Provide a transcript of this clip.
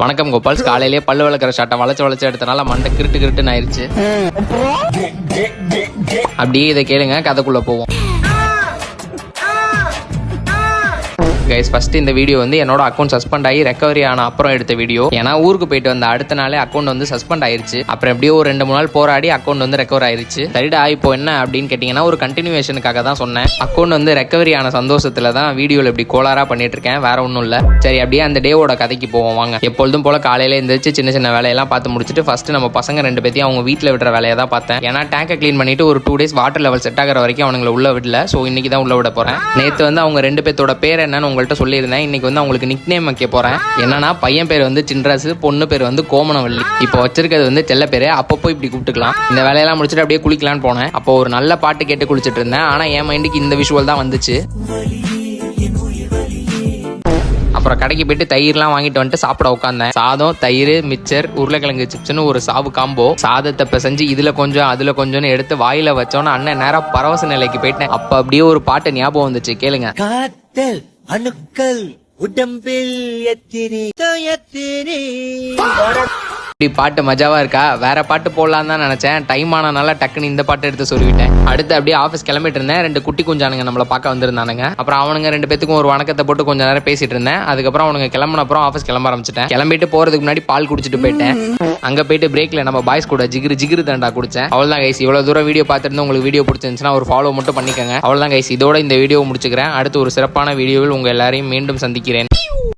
வணக்கம் கோபால். காலையிலேயே பல்லு விளக்குற ஷாட்டை வளைச்சு எடுத்தனால மண்டை கிருட்டுன்னு ஆயிடுச்சு. அப்படியே இதை கேளுங்க, கதைக்குள்ள போவோம். கைஸ், ஃபர்ஸ்ட் இந்த வீடியோ வந்து என்னோட அக்கௌண்ட் சஸ்பெண்ட் ஆகி ரெக்கவரி ஆன அப்புறம் எடுத்த வீடியோ. ஏன்னா ஊருக்கு போயிட்டு வந்த அடுத்த நாளே அக்கௌண்ட் வந்து சஸ்பெண்ட் ஆயிருச்சு. அப்புறம் எப்படியோ ஒரு 2-3 நாள் போராடி அக்கௌண்ட் வந்து ரெக்கவர் ஆயிருச்சு. சரிடா, இப்போ என்ன அப்படின்னு கேட்டீங்கன்னா ஒரு கண்டினியூவேஷனுக்காக தான் சொன்னேன். அக்கௌண்ட் வந்து ரெக்கவரி ஆன சந்தோஷத்துல தான் வீடியோல இப்படி கோளாரா பண்ணிட்டு இருக்கேன், வேற ஒன்றும் இல்லை. சரி, அப்படியே அந்த டேவோட கதைக்கு போவோம் வாங்க. எப்பொழுதும் போல காலையில எழுந்திரிச்சு சின்ன வேலையெல்லாம் பார்த்து முடிச்சுட்டு ஃபர்ஸ்ட் நம்ம பசங்க 2 பேத்தையும் அவங்க வீட்டில் விடுற வேலையை தான் பார்த்தேன். ஏன்னா டேங்கை க்ளீன் பண்ணிட்டு ஒரு 2 days வாட்டர் லெவல் செட் ஆகிற வரைக்கும் அவங்களை உள்ள விடல. ஸோ இன்னைக்கு தான் உள்ள விட போறேன். நேற்று வந்து அவங்க 2 பேத்தோட பேர் என்னன்னு உங்கள்கிட்ட சொல்லியிருந்தேன். இன்னைக்கு வந்து அவங்களுக்கு நிக் நேம் வைக்க போறேன். என்னன்னா பையன் பேர் வந்து சின்ராசு, பொண்ணு பேர் வந்து கோமனவள்ளி. இப்போ வச்சிருக்கிறது வந்து செல்ல பேரு. அப்பப்போ இப்படி கூப்பிட்டுக்கலாம். இந்த வேலையெல்லாம் முடிச்சுட்டு அப்படியே குளிக்கலான்னு போனேன். அப்போ ஒரு நல்ல பாட்டு கேட்டு குளிச்சுட்டு இருந்தேன். ஆனா என் மைண்டுக்கு இந்த விஷுவல் தான் வந்துச்சு. அப்புறம் கடைக்கு போயிட்டு தயிர்லாம் வாங்கிட்டு வந்துட்டு சாப்பிட உட்காந்தேன். சாதம், தயிர், மிச்சர், உருளைக்கிழங்கு சிப்ஸ்னு ஒரு சாவு காம்போ. சாதத்தை பிசைஞ்சு இதுல கொஞ்சம் அதுல கொஞ்சம்னு எடுத்து வாயில வச்சோன்னு அண்ணன் நேரம் பரவச நிலைக்கு போயிட்டேன். அப்ப அப்படியே ஒரு பாட்டு ஞாபகம் வந்துச்சு, கேளுங்க. காத்தல் அணுக்கள் உடம்பில் எத்திரி இப்படி பாட்டு மஜாவா இருக்கா? வேற பாட்டு போடலாம் தான் நினைச்சேன். டைம் ஆனனால டக்குன்னு இந்த பாட்டு எடுத்து சொல்லிவிட்டேன். அடுத்து அப்படியே ஆஃபீஸ் கிளம்பிட்டு இருந்தேன். 2 குட்டி குஞ்சானுங்க நம்மளை பார்க்க வந்திருந்தானுங்க. அப்புறம் அவனுங்க 2 பேத்துக்கும் ஒரு வணக்கத்தை போட்டு கொஞ்ச நேரம் பேசிட்டு இருந்தேன். அதுக்கப்புறம் அவனுங்க கிளம்பின அப்புறம் ஆஃபீஸ் கிளம்ப ஆரம்பிச்சிட்டேன். கிளம்பிட்டு போறதுக்கு முன்னாடி பால் குடிச்சிட்டு போயிட்டேன். அங்க போயிட்டு பிரேக்ல நம்ம பாய்ஸ் கூட ஜிகிரு தண்டா குடிச்சேன். அவ்வளவுதான் கைஸ். இவ்வளவு தூரம் வீடியோ பார்த்துட்டு உங்களுக்கு வீடியோ பிடிச்சிருந்துச்சுன்னா ஒரு ஃபாலோ மட்டும் பண்ணிக்கோங்க. அவ்வளவுதான் கைஸ். இதோட இந்த வீடியோ முடிச்சுக்கிறேன். அடுத்து ஒரு சிறப்பான வீடியோவில் உங்க எல்லாரையும் மீண்டும் சந்திக்கிறேன்.